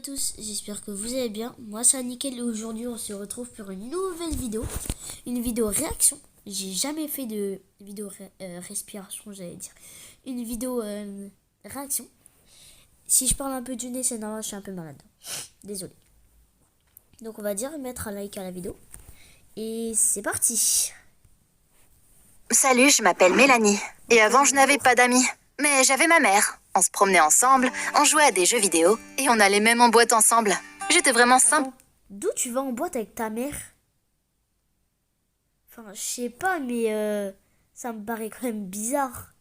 tous, j'espère que vous allez bien. Moi c'est Nickel et aujourd'hui on se retrouve pour une nouvelle vidéo. Une vidéo réaction. J'ai jamais fait de vidéo respiration, j'allais dire. Une vidéo réaction. Si je parle un peu du nez, c'est normal, je suis un peu malade. Désolé. Donc on va dire mettre un like à la vidéo. Et c'est parti. Salut, je m'appelle Mélanie. Et avant, je n'avais pas d'amis. Mais j'avais ma mère. On se promenait ensemble, on jouait à des jeux vidéo et on allait même en boîte ensemble. J'étais vraiment simple. D'où tu vas en boîte avec ta mère? Enfin, je sais pas, mais ça me paraît quand même bizarre.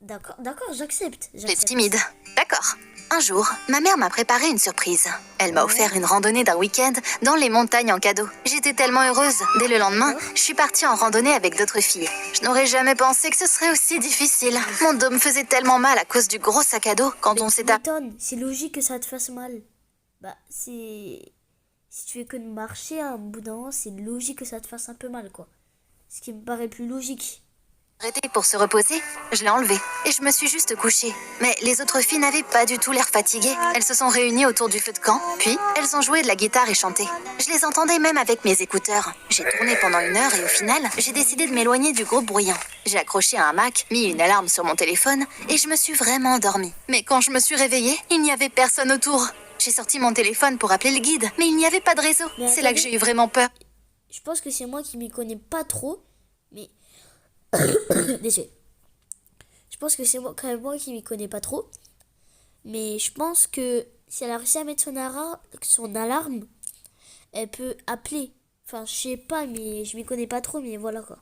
D'accord, j'accepte. J'étais timide. D'accord. Un jour, ma mère m'a préparé une surprise. Elle m'a offert une randonnée d'un week-end dans les montagnes en cadeau. J'étais tellement heureuse. Dès le lendemain, je suis partie en randonnée avec d'autres filles. Je n'aurais jamais pensé que ce serait aussi difficile. Mon dos me faisait tellement mal à cause du gros sac à dos quand on s'est C'est logique que ça te fasse mal. Bah, c'est... Si tu fais que de marcher, à un bout d'un moment, c'est logique que ça te fasse un peu mal, quoi. Ce qui me paraît plus logique. Arrêté pour se reposer, je l'ai enlevé et je me suis juste couchée. Mais les autres filles n'avaient pas du tout l'air fatiguées. Elles se sont réunies autour du feu de camp, puis elles ont joué de la guitare et chanté. Je les entendais même avec mes écouteurs. J'ai tourné pendant 1 heure et au final, j'ai décidé de m'éloigner du groupe bruyant. J'ai accroché un hamac, mis une alarme sur mon téléphone et je me suis vraiment endormie. Mais quand je me suis réveillée, il n'y avait personne autour. J'ai sorti mon téléphone pour appeler le guide, mais il n'y avait pas de réseau. C'est là que j'ai eu vraiment peur. Je pense que c'est moi qui m'y connais pas trop, mais... Désolé. Je pense que c'est moi, quand même moi qui m'y connais pas trop. Mais je pense que si elle a réussi à mettre son alarme, elle peut appeler. Enfin, je sais pas, mais je m'y connais pas trop, mais voilà quoi.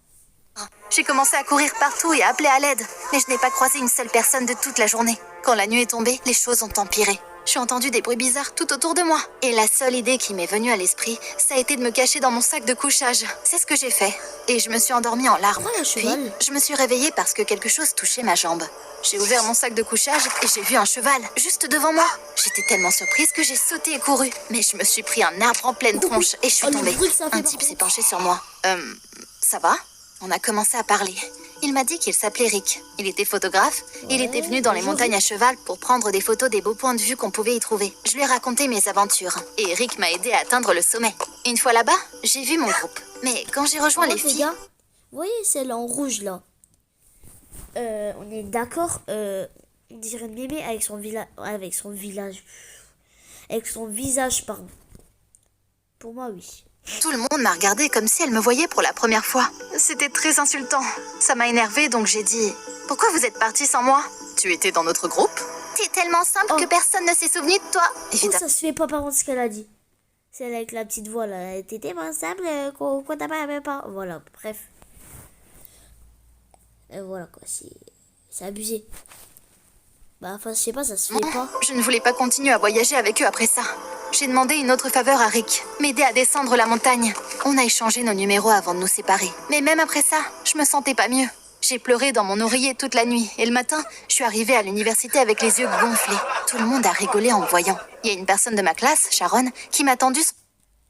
J'ai commencé à courir partout et à appeler à l'aide. Mais je n'ai pas croisé une seule personne de toute la journée. Quand la nuit est tombée, les choses ont empiré. J'ai entendu des bruits bizarres tout autour de moi. Et la seule idée qui m'est venue à l'esprit, ça a été de me cacher dans mon sac de couchage. C'est ce que j'ai fait. Et je me suis endormie en larmes. Puis, je me suis réveillée parce que quelque chose touchait ma jambe. J'ai ouvert mon sac de couchage et j'ai vu un cheval, juste devant moi. J'étais tellement surprise que j'ai sauté et couru. Mais je me suis pris un arbre en pleine tronche et je suis tombée. Un type s'est penché sur moi. Ça va ? On a commencé à parler. Il m'a dit qu'il s'appelait Rick. Il était photographe. Il était venu dans les montagnes à cheval pour prendre des photos des beaux points de vue qu'on pouvait y trouver. Je lui ai raconté mes aventures. Et Rick m'a aidé à atteindre le sommet. Une fois là-bas, j'ai vu mon groupe. Mais quand j'ai rejoint les filles... Vous voyez celle en rouge là, on est d'accord, on dirait une mémé avec son visage, pardon. Pour moi, oui. Tout le monde m'a regardé comme si elle me voyait pour la première fois. C'était très insultant. Ça m'a énervée, donc j'ai dit « Pourquoi vous êtes partis sans moi ? Tu étais dans notre groupe ? T'es tellement simple que personne ne s'est souvenu de toi. » Évidemment. Ça se fait pas par contre ce qu'elle a dit. Celle avec la petite voix là. T'es tellement simple qu'on t'a pas... Voilà, bref. Voilà quoi, c'est abusé. Bah enfin je sais pas, ça se fait pas. Je ne voulais pas continuer à voyager avec eux après ça. J'ai demandé une autre faveur à Rick, m'aider à descendre la montagne. On a échangé nos numéros avant de nous séparer. Mais même après ça, je me sentais pas mieux. J'ai pleuré dans mon oreiller toute la nuit. Et le matin, je suis arrivée à l'université avec les yeux gonflés. Tout le monde a rigolé en me voyant. Il y a une personne de ma classe, Sharon, qui m'a tendu...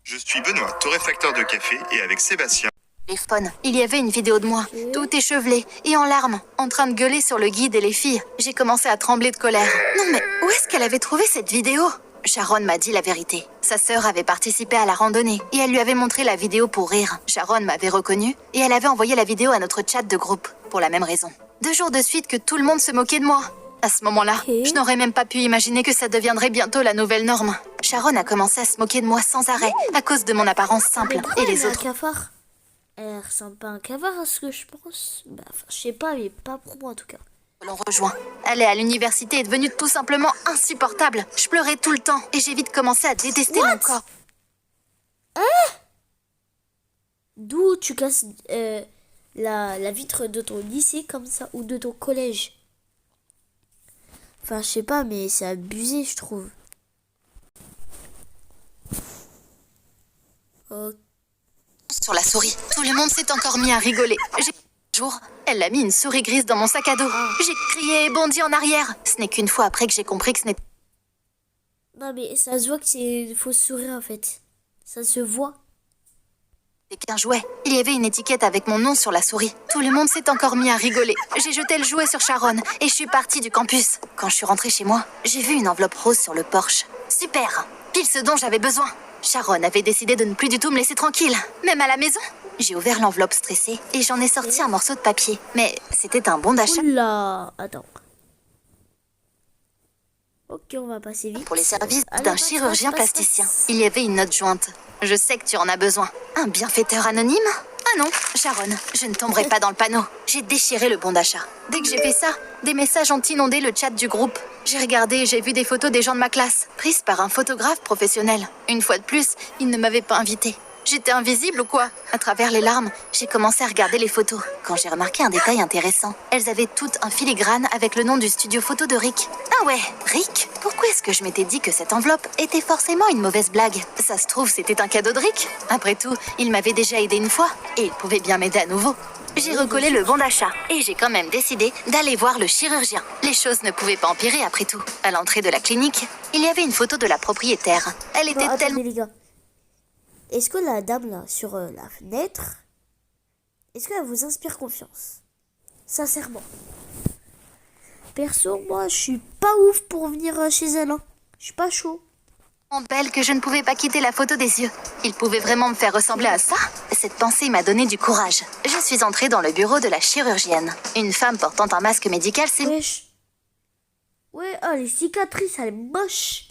Je suis Benoît, torréfacteur de café, et avec Sébastien... téléphone. Il y avait une vidéo de moi, tout échevelé et en larmes, en train de gueuler sur le guide et les filles. J'ai commencé à trembler de colère. Non mais, où est-ce qu'elle avait trouvé cette vidéo ? Sharon m'a dit la vérité. Sa sœur avait participé à la randonnée et elle lui avait montré la vidéo pour rire. Sharon m'avait reconnue et elle avait envoyé la vidéo à notre chat de groupe, pour la même raison. 2 jours de suite que tout le monde se moquait de moi. À ce moment-là, je n'aurais même pas pu imaginer que ça deviendrait bientôt la nouvelle norme. Sharon a commencé à se moquer de moi sans arrêt, à cause de mon apparence simple et les autres. Elle ressemble pas à un cavard à ce que je pense. Bah, je sais pas, mais pas pour moi en tout cas. L'on rejoint. Elle est à l'université est devenue tout simplement insupportable. Je pleurais tout le temps et j'ai vite commencé à détester mon corps. D'où tu casses la vitre de ton lycée comme ça ou de ton collège? Enfin, je sais pas, mais c'est abusé, je trouve. Ok. Sur la souris. Tout le monde s'est encore mis à rigoler. Jour, elle a mis une souris grise dans mon sac à dos. J'ai crié et bondi en arrière. Ce n'est qu'une fois après que j'ai compris que ce n'était... Non mais ça se voit que c'est une fausse souris en fait. Ça se voit. qu'un jouet. Il y avait une étiquette avec mon nom sur la souris. Tout le monde s'est encore mis à rigoler. J'ai jeté le jouet sur Sharon et je suis partie du campus. Quand je suis rentrée chez moi, j'ai vu une enveloppe rose sur le porche. Super! Pile ce dont j'avais besoin. Sharon avait décidé de ne plus du tout me laisser tranquille, même à la maison. J'ai ouvert l'enveloppe stressée et j'en ai sorti un morceau de papier. Mais c'était un bon d'achat Oula, attends. Ok, on va passer vite. pour les services Allez, d'un passe, chirurgien passe, passe, plasticien. passe. Il y avait une note jointe. Je sais que tu en as besoin. Un bienfaiteur anonyme? Ah non, Sharon, je ne tomberai pas dans le panneau. J'ai déchiré le bon d'achat. Dès que j'ai fait ça, des messages ont inondé le chat du groupe. J'ai regardé et j'ai vu des photos des gens de ma classe, prises par un photographe professionnel. Une fois de plus, il ne m'avait pas invitée. J'étais invisible ou quoi? À travers les larmes, j'ai commencé à regarder les photos. Quand j'ai remarqué un détail intéressant, elles avaient toutes un filigrane avec le nom du studio photo de Rick. Ah ouais, Rick? Pourquoi est-ce que je m'étais dit que cette enveloppe était forcément une mauvaise blague? Ça se trouve, c'était un cadeau de Rick. Après tout, il m'avait déjà aidé une fois et il pouvait bien m'aider à nouveau. J'ai recollé le bon d'achat et j'ai quand même décidé d'aller voir le chirurgien. Les choses ne pouvaient pas empirer après tout. À l'entrée de la clinique, il y avait une photo de la propriétaire. Elle était Bon, tellement... attendez les gars. Est-ce que la dame là sur la fenêtre, est-ce qu'elle vous inspire confiance? Sincèrement. Perso, moi je suis pas ouf pour venir chez elle. Hein. Je suis pas chaud. belle que je ne pouvais pas quitter la photo des yeux. Il pouvait vraiment me faire ressembler à ça? Cette pensée m'a donné du courage. Je suis entrée dans le bureau de la chirurgienne. Une femme portant un masque médical s'est Wesh. Ouais, oh les cicatrices, elle est moche.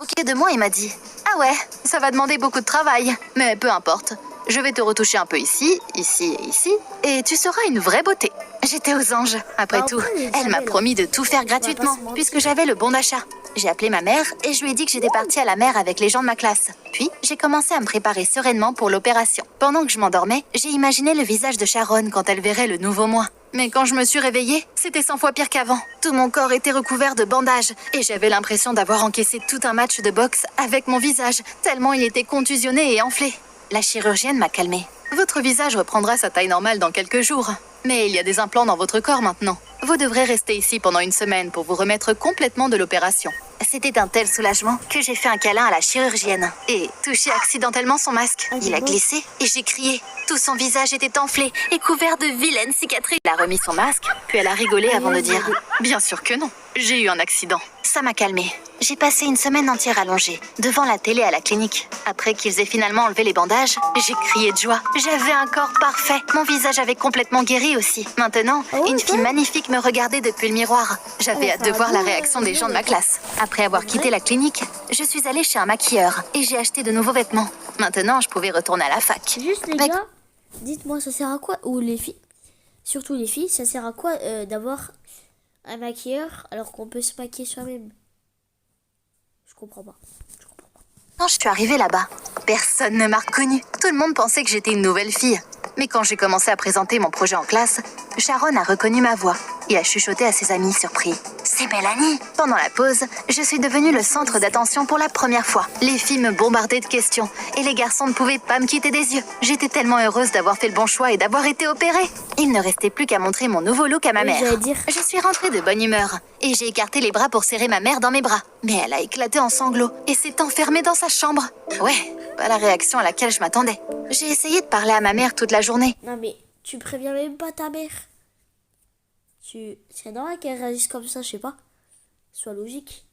moquée de moi et m'a dit « Ah ouais, ça va demander beaucoup de travail, mais peu importe. Je vais te retoucher un peu ici, ici et ici, et tu seras une vraie beauté. » J'étais aux anges. Après Bah, tout, après, elle est elle m'a belle, promis de tout faire pas gratuitement, se mentir. puisque j'avais le bon d'achat. J'ai appelé ma mère et je lui ai dit que j'étais partie à la mer avec les gens de ma classe. Puis, j'ai commencé à me préparer sereinement pour l'opération. Pendant que je m'endormais, j'ai imaginé le visage de Sharon quand elle verrait le nouveau moi. Mais quand je me suis réveillée, c'était 100 fois pire qu'avant. Tout mon corps était recouvert de bandages et j'avais l'impression d'avoir encaissé tout un match de boxe avec mon visage, tellement il était contusionné et enflé. La chirurgienne m'a calmée. Votre visage reprendra sa taille normale dans quelques jours. Mais il y a des implants dans votre corps maintenant. Vous devrez rester ici pendant une semaine pour vous remettre complètement de l'opération. C'était un tel soulagement que j'ai fait un câlin à la chirurgienne et touché accidentellement son masque. Ah, Il a dis donc. glissé et j'ai crié. Tout son visage était enflé et couvert de vilaines cicatrices. Elle a remis son masque, puis elle a rigolé avant de dire « Bien sûr que non, j'ai eu un accident. » Ça m'a calmée. J'ai passé une semaine entière allongée, devant la télé à la clinique. Après qu'ils aient finalement enlevé les bandages, j'ai crié de joie. J'avais un corps parfait. Mon visage avait complètement guéri aussi. Maintenant, Oh, une ça fille magnifique me regardait depuis le miroir. J'avais Oh, hâte ça de voir la va, réaction des gens de ma d'accord. classe. Après avoir quitté la clinique, je suis allée chez un maquilleur et j'ai acheté de nouveaux vêtements. Maintenant, je pouvais retourner à la fac. Juste les Mais- gars, dites-moi ça sert à quoi, ou les filles, surtout les filles, ça sert à quoi d'avoir un maquilleur alors qu'on peut se maquiller soi-même? Je comprends pas. Quand je suis arrivée là-bas, personne ne m'a reconnue. Tout le monde pensait que j'étais une nouvelle fille. Mais quand j'ai commencé à présenter mon projet en classe, Sharon a reconnu ma voix et a chuchoté à ses amis surpris. C'est Mélanie! Pendant la pause, je suis devenue le centre d'attention pour la première fois. Les filles me bombardaient de questions et les garçons ne pouvaient pas me quitter des yeux. J'étais tellement heureuse d'avoir fait le bon choix et d'avoir été opérée. Il ne restait plus qu'à montrer mon nouveau look à ma Oui, mère. j'allais dire. Je suis rentrée de bonne humeur et j'ai écarté les bras pour serrer ma mère dans mes bras. Mais elle a éclaté en sanglots et s'est enfermée dans sa chambre. Ouais, pas la réaction à laquelle je m'attendais. J'ai essayé de parler à ma mère toute la journée. Non mais tu préviens même pas ta mère. C'est normal qu'elle réagisse comme ça, je sais pas. Sois logique.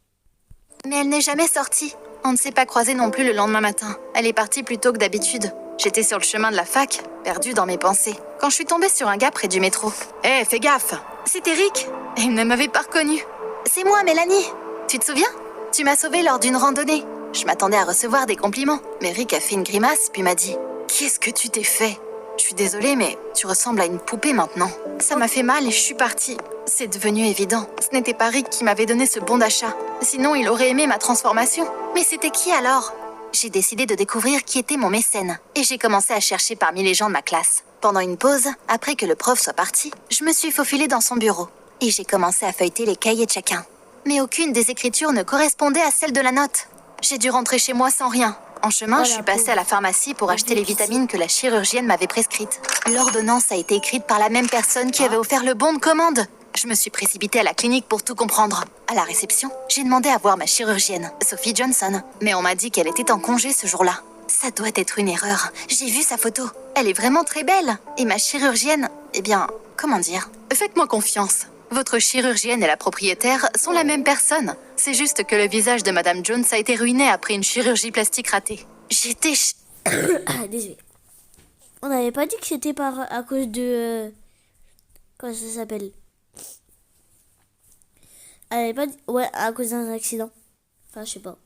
Mais elle n'est jamais sortie. On ne s'est pas croisés non plus le lendemain matin. Elle est partie plus tôt que d'habitude. J'étais sur le chemin de la fac, perdue dans mes pensées, quand je suis tombée sur un gars près du métro. Hé, fais gaffe! C'est Eric! Il ne m'avait pas reconnue. C'est moi, Mélanie! Tu te souviens? Tu m'as sauvée lors d'une randonnée. Je m'attendais à recevoir des compliments. Mais Eric a fait une grimace, puis m'a dit « Qu'est-ce que tu t'es fait? Je suis désolée, mais tu ressembles à une poupée maintenant. » Ça m'a fait mal et je suis partie. C'est devenu évident. Ce n'était pas Rick qui m'avait donné ce bon d'achat. Sinon, il aurait aimé ma transformation. Mais c'était qui alors? J'ai décidé de découvrir qui était mon mécène. Et j'ai commencé à chercher parmi les gens de ma classe. Pendant une pause, après que le prof soit parti, je me suis faufilée dans son bureau. Et j'ai commencé à feuilleter les cahiers de chacun. Mais aucune des écritures ne correspondait à celle de la note. J'ai dû rentrer chez moi sans rien. En chemin, Oh, je la suis passée pauvre. à la pharmacie pour La acheter les déficit. vitamines que la chirurgienne m'avait prescrites. L'ordonnance a été écrite par la même personne qui avait offert le bon de commande. Je me suis précipitée à la clinique pour tout comprendre. À la réception, j'ai demandé à voir ma chirurgienne, Sophie Johnson. Mais on m'a dit qu'elle était en congé ce jour-là. Ça doit être une erreur. J'ai vu sa photo. Elle est vraiment très belle. Et ma chirurgienne, eh bien, comment dire? Faites-moi confiance. Votre chirurgienne et la propriétaire sont la même personne. C'est juste que le visage de Madame Jones a été ruiné après une chirurgie plastique ratée. J'étais... Ah, désolé. On n'avait pas dit que c'était à cause de... comment ça s'appelle? Elle avait pas dit... Ouais, à cause d'un accident. Enfin, je sais pas.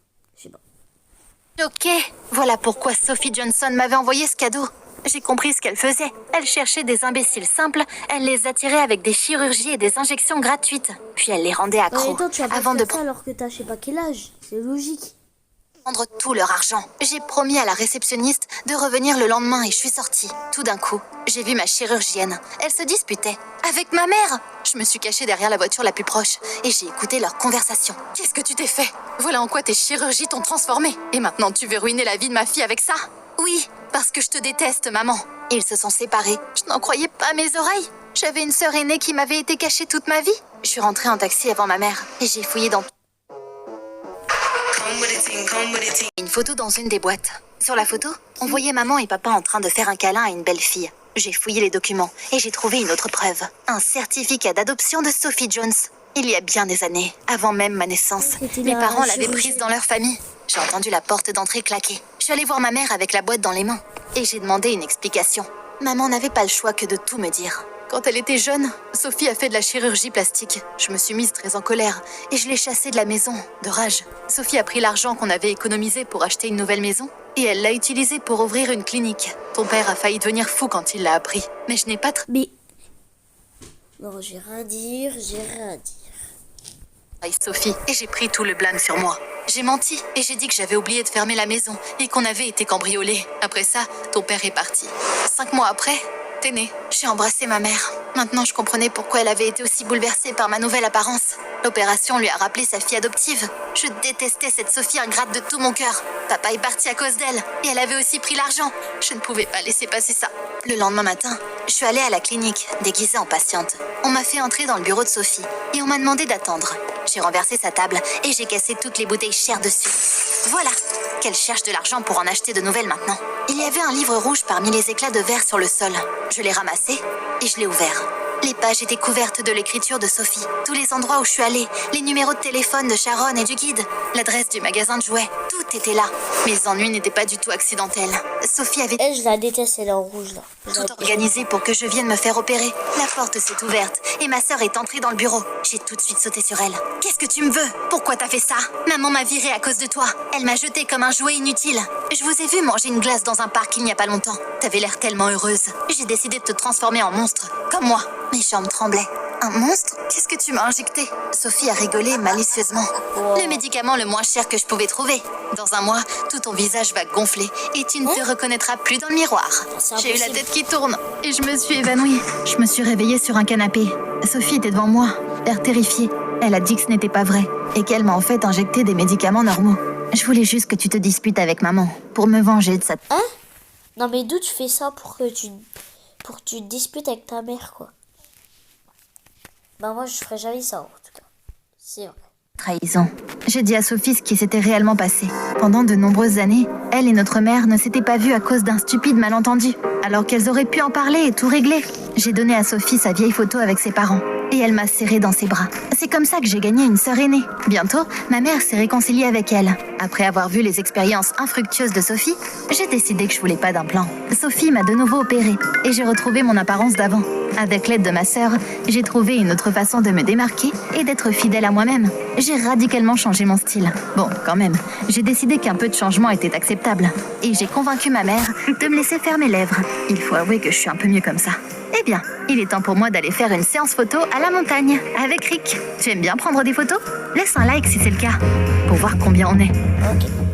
Ok, voilà pourquoi Sophie Johnson m'avait envoyé ce cadeau. J'ai compris ce qu'elle faisait. Elle cherchait des imbéciles simples, elle les attirait avec des chirurgies et des injections gratuites. Puis elle les rendait Ouais, accros attends, tu vas pas avant faire de ça alors que t'as je sais pas quel âge. C'est logique. prendre tout leur argent. J'ai promis à la réceptionniste de revenir le lendemain et je suis sortie. Tout d'un coup, j'ai vu ma chirurgienne. Elle se disputait avec ma mère. Je me suis cachée derrière la voiture la plus proche et j'ai écouté leur conversation. Qu'est-ce que tu t'es fait? Voilà en quoi tes chirurgies t'ont transformée. Et maintenant tu veux ruiner la vie de ma fille avec ça? Oui, parce que je te déteste, maman. Ils se sont séparés. Je n'en croyais pas mes oreilles. J'avais une sœur aînée qui m'avait été cachée toute ma vie. Je suis rentrée en taxi avant ma mère et j'ai fouillé dans une photo dans une des boîtes. Sur la photo, on voyait maman et papa en train de faire un câlin à une belle fille. J'ai fouillé les documents et j'ai trouvé une autre preuve. Un certificat d'adoption de Sophie Jones. Il y a bien des années, avant même ma naissance. C'était Mes la parents l'avaient chirurgie. prise dans leur famille. J'ai entendu la porte d'entrée claquer. Je suis allée voir ma mère avec la boîte dans les mains et j'ai demandé une explication. Maman n'avait pas le choix que de tout me dire. Quand elle était jeune, Sophie a fait de la chirurgie plastique. Je me suis mise très en colère et je l'ai chassée de la maison, de rage. Sophie a pris l'argent qu'on avait économisé pour acheter une nouvelle maison et elle l'a utilisé pour ouvrir une clinique. Ton père a failli devenir fou quand il l'a appris. Mais je n'ai pas Mais... non, j'ai rien à dire. trahi Sophie et j'ai pris tout le blâme sur moi. J'ai menti et j'ai dit que j'avais oublié de fermer la maison et qu'on avait été cambriolés. Après ça, ton père est parti. 5 mois après, t'es né. J'ai embrassé ma mère. Maintenant, je comprenais pourquoi elle avait été aussi bouleversée par ma nouvelle apparence. L'opération lui a rappelé sa fille adoptive. Je détestais cette Sophie ingrate de tout mon cœur. Papa est parti à cause d'elle et elle avait aussi pris l'argent. Je ne pouvais pas laisser passer ça. Le lendemain matin, je suis allée à la clinique, déguisée en patiente. On m'a fait entrer dans le bureau de Sophie et on m'a demandé d'attendre. J'ai renversé sa table et j'ai cassé toutes les bouteilles chères dessus. Voilà, qu'elle cherche de l'argent pour en acheter de nouvelles maintenant. Il y avait un livre rouge parmi les éclats de verre sur le sol. Je l'ai ramassé et je l'ai ouvert. Les pages étaient couvertes de l'écriture de Sophie. Tous les endroits où je suis allée, les numéros de téléphone de Sharon et du guide, l'adresse du magasin de jouets, tout était là. Mes ennuis n'étaient pas du tout accidentels. Sophie avait Je la déteste, elle est en rouge là. tout organisé pour que je vienne me faire opérer. La porte s'est ouverte et ma sœur est entrée dans le bureau. J'ai tout de suite sauté sur elle. Qu'est-ce que tu me veux? Pourquoi t'as fait ça? Maman m'a virée à cause de toi. Elle m'a jetée comme un jouet inutile. Je vous ai vu manger une glace dans un parc il n'y a pas longtemps. T'avais l'air tellement heureuse. J'ai décidé de te transformer en monstre, comme moi. Mes jambes tremblaient. Un monstre? Qu'est-ce que tu m'as injecté? Sophie a rigolé malicieusement. Le médicament le moins cher que je pouvais trouver. Dans un mois, tout ton visage va gonfler et tu ne te reconnaîtras plus dans le miroir. C'est J'ai eu la impossible. tête qui tourne et je me suis évanouie. Je me suis réveillée sur un canapé. Sophie était devant moi, l'air terrifiée. Elle a dit que ce n'était pas vrai et qu'elle m'a en fait injecté des médicaments normaux. Je voulais juste que tu te disputes avec maman pour me venger de ça. Hein? Non mais d'où tu fais ça pour que tu te disputes avec ta mère quoi? Bah moi je ferais jamais ça en tout cas. C'est vrai. Trahison. J'ai dit à Sophie ce qui s'était réellement passé. Pendant de nombreuses années, elle et notre mère ne s'étaient pas vues à cause d'un stupide malentendu, alors qu'elles auraient pu en parler et tout régler. J'ai donné à Sophie sa vieille photo avec ses parents, et elle m'a serrée dans ses bras. C'est comme ça que j'ai gagné une sœur aînée. Bientôt, ma mère s'est réconciliée avec elle. Après avoir vu les expériences infructueuses de Sophie, j'ai décidé que je voulais pas d'implant. Sophie m'a de nouveau opérée, et j'ai retrouvé mon apparence d'avant. Avec l'aide de ma sœur, j'ai trouvé une autre façon de me démarquer et d'être fidèle à moi-même. J'ai radicalement changé mon style. Bon, quand même, j'ai décidé qu'un peu de changement était acceptable. Et j'ai convaincu ma mère de me laisser faire mes lèvres. Il faut avouer que je suis un peu mieux comme ça. Eh bien, il est temps pour moi d'aller faire une séance photo à la montagne avec Rick. Tu aimes bien prendre des photos? Laisse un like si c'est le cas, pour voir combien on est. Ok.